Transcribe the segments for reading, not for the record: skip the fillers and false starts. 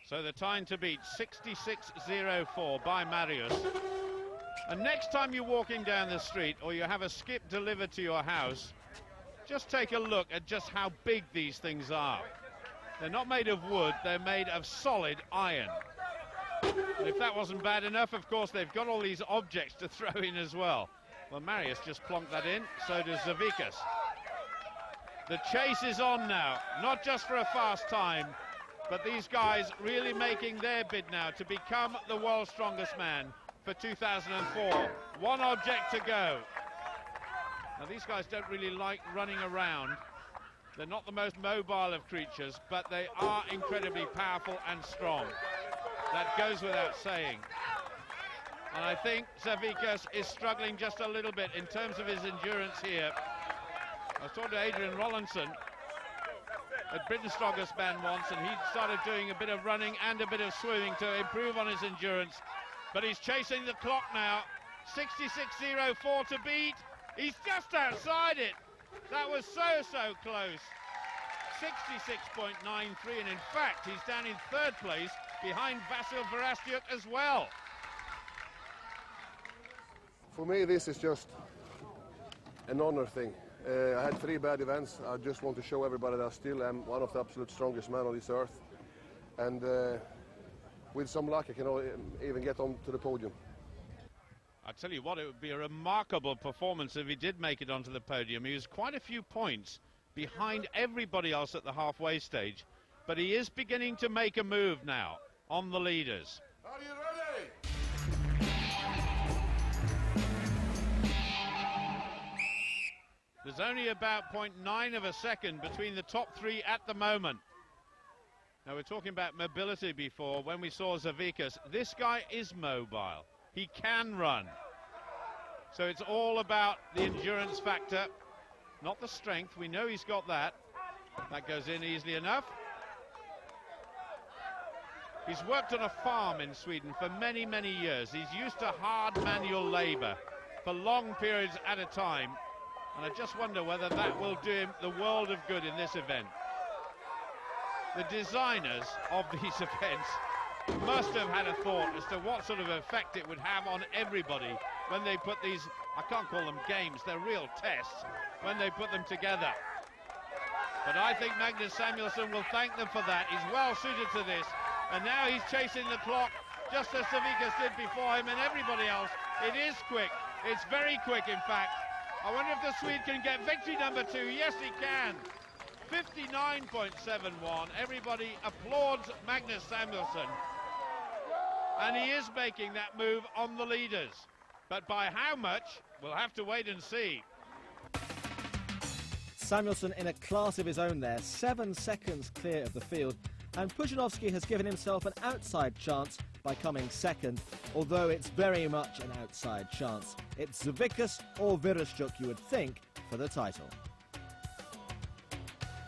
So the time to beat, 66.04 by Marius. And next time you're walking down the street or you have a skip delivered to your house, just take a look at just how big these things are. They're not made of wood, they're made of solid iron. And if that wasn't bad enough, of course, they've got all these objects to throw in as well. Well, Marius just plonked that in, so does Zavikas. The chase is on now, not just for a fast time, but these guys really making their bid now to become the world's strongest man for 2004. One object to go. Now, these guys don't really like running around. They're not the most mobile of creatures, but they are incredibly powerful and strong. That goes without saying. And I think Zavikas is struggling just a little bit in terms of his endurance here. I was talking to Adrian Rollinson at Britain's Strongest Man once, and he started doing a bit of running and a bit of swimming to improve on his endurance. But he's chasing the clock now. 66.04 to beat. He's just outside it. That was so close. 66.93, and in fact, he's down in third place behind Vasil Verastyuk as well. For me, this is just an honor thing. I had 3 bad events. I just want to show everybody that I still am one of the absolute strongest men on this earth. And with some luck, I can even get onto the podium. I tell you what, it would be a remarkable performance if he did make it onto the podium. He was quite a few points behind everybody else at the halfway stage, but he is beginning to make a move now on the leaders. Are you ready? There's only about 0.9 of a second between the top 3 at the moment. Now, we're talking about mobility before. When we saw Zavikas, this guy is mobile. He can run. So it's all about the endurance factor, not the strength. We know he's got that. That goes in easily enough. He's worked on a farm in Sweden for many, many years. He's used to hard manual labor for long periods at a time. And I just wonder whether that will do him the world of good in this event. The designers of these events must have had a thought as to what sort of effect it would have on everybody when they put these, I can't call them games, they're real tests, when they put them together. But I think Magnus Samuelsson will thank them for that. He's well suited to this. And now he's chasing the clock, just as Zavikas did before him and everybody else. It is quick. It's very quick, in fact. I wonder if the Swede can get victory number 2. Yes, he can. 59.71. Everybody applauds Magnus Samuelsson. And he is making that move on the leaders. But by how much, we'll have to wait and see. Samuelsson in a class of his own there, 7 seconds clear of the field. And Pudzianowski has given himself an outside chance by coming second, although it's very much an outside chance. It's Zavikas or Vereshchuk, you would think, for the title.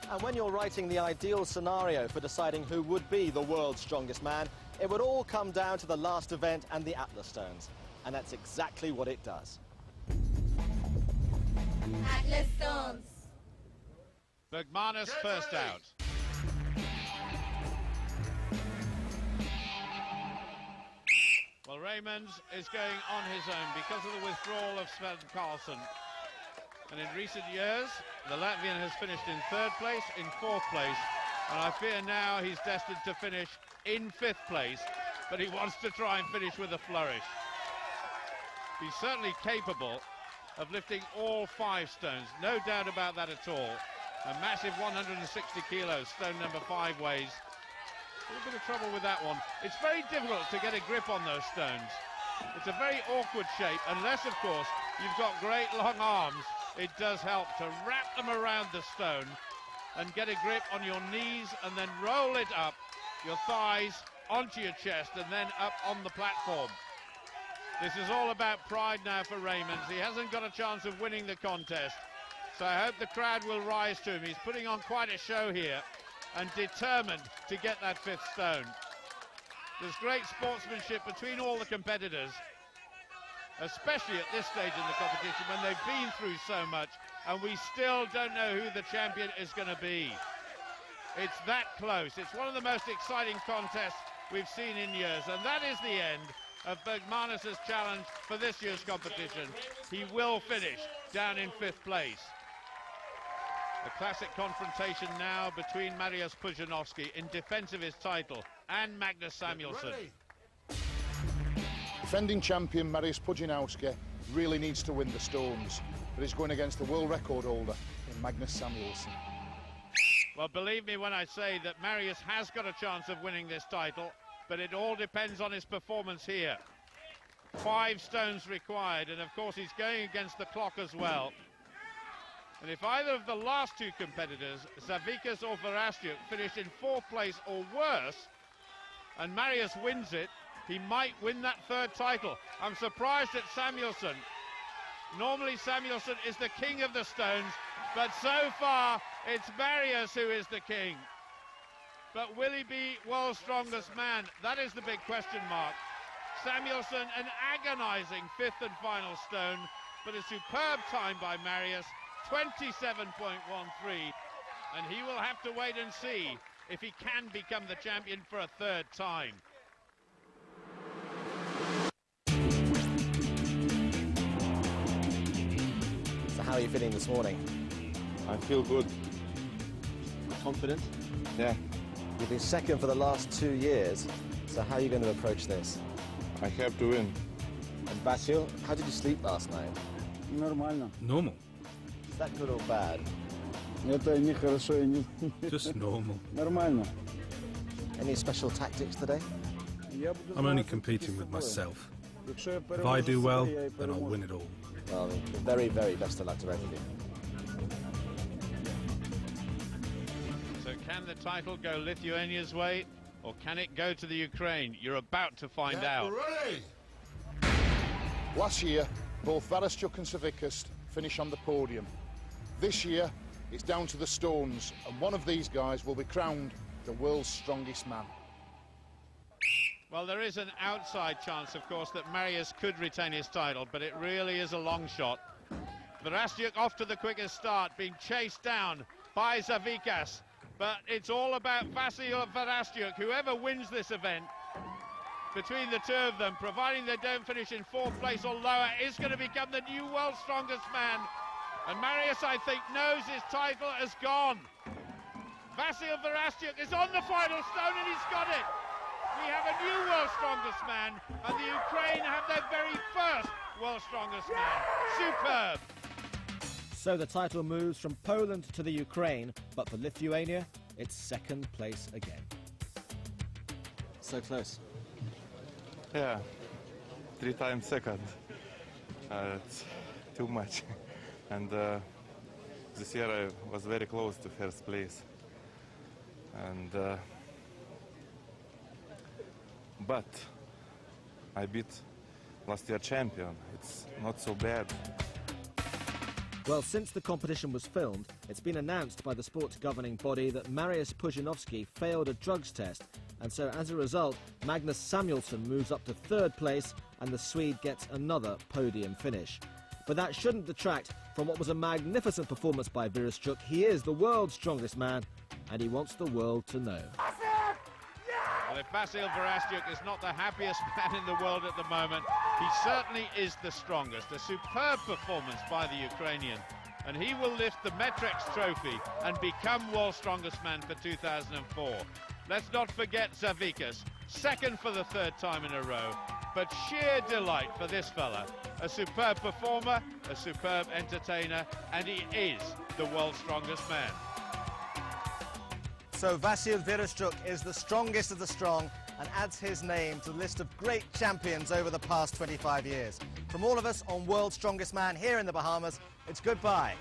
And when you're writing the ideal scenario for deciding who would be the world's strongest man, it would all come down to the last event and the Atlas Stones. And that's exactly what it does. Atlas Stones. Bergmanis first out. Well, Raymonds is going on his own because of the withdrawal of Sven Karlsson. And in recent years, the Latvian has finished in 3rd place, in 4th place. And I fear now he's destined to finish in 5th place, but he wants to try and finish with a flourish. He's certainly capable of lifting all 5 stones, no doubt about that at all. A massive 160 kilos, stone number 5 weighs. A little bit of trouble with that one. It's very difficult to get a grip on those stones. It's a very awkward shape, unless, of course, you've got great long arms. It does help to wrap them around the stone and get a grip on your knees and then roll it up, your thighs, onto your chest and then up on the platform. This is all about pride now for Raymonds. He hasn't got a chance of winning the contest, so I hope the crowd will rise to him. He's putting on quite a show here and determined to get that 5th stone. There's great sportsmanship between all the competitors, especially at this stage in the competition when they've been through so much, and we still don't know who the champion is going to be. It's that close. It's one of the most exciting contests we've seen in years, and that is the end of Bergmanis' challenge for this year's competition. He will finish down in 5th place. A classic confrontation now between Mariusz Pudzianowski in defence of his title and Magnus Samuelsson. Defending champion Mariusz Pudzianowski really needs to win the Stones, but he's going against the world record holder in Magnus Samuelsson. Well, believe me when I say that Mariusz has got a chance of winning this title, but it all depends on his performance here. 5 stones required, and of course he's going against the clock as well. And if either of the last 2 competitors, Zavikas or Verhastyuk, finish in 4th place or worse, and Mariusz wins it, he might win that 3rd title. I'm surprised at Samuelsson. Normally Samuelsson is the king of the stones, but so far it's Mariusz who is the king. But will he be world's strongest man? That is the big question mark. Samuelsson, an agonizing 5th and final stone, but a superb time by Mariusz, 27.13, and he will have to wait and see if he can become the champion for a 3rd time. So how are you feeling this morning? I feel good. Confident? Yeah, You've been 2nd for the last 2 years, so how are you going to approach this? I have to win. And Vasil, how did you sleep last night? Нормально. Normal. Is that good or bad? Это не хорошо и не... Just normal. Nормально. Any special tactics today? I'm only competing with myself. If I do well, then I'll win it all. Well, very, very best of luck to both of you. So can the title go Lithuania's way, or can it go to the Ukraine? You're about to find out. Last year, both Verhastyuk and Zavikas finish on the podium. This year, it's down to the Stones, and one of these guys will be crowned the world's strongest man. Well, there is an outside chance, of course, that Mariusz could retain his title, but it really is a long shot. Verhastyuk off to the quickest start, being chased down by Zavikas. But it's all about Vasil Verhastyuk. Whoever wins this event, between the 2 of them, providing they don't finish in 4th place or lower, is going to become the new world's strongest man. And Mariusz, I think, knows his title has gone. Vasil Verhastyuk is on the final stone, and he's got it. We have a new world's strongest man, and the Ukraine have their very first world's strongest man. Superb. So the title moves from Poland to the Ukraine, but for Lithuania, it's 2nd place again. So close. Yeah, 3 times second. It's too much. And this year I was very close to 1st place. And but I beat last year champion. It's not so bad. Well, since the competition was filmed, it's been announced by the sport's governing body that Mariusz Pudzianowski failed a drugs test, and so as a result, Magnus Samuelsson moves up to 3rd place and the Swede gets another podium finish. But that shouldn't detract from what was a magnificent performance by Verhastyuk. He is the world's strongest man, and he wants the world to know. Well, if Vasil Verhastyuk is not the happiest man in the world at the moment, he certainly is the strongest. A superb performance by the Ukrainian. And he will lift the Metrex trophy and become world's strongest man for 2004. Let's not forget Zavikas, 2nd for the 3rd time in a row. But sheer delight for this fella. A superb performer, a superb entertainer, and he is the world's strongest man. So Vasil Verhastyuk is the strongest of the strong and adds his name to the list of great champions over the past 25 years. From all of us on World's Strongest Man here in the Bahamas, it's goodbye.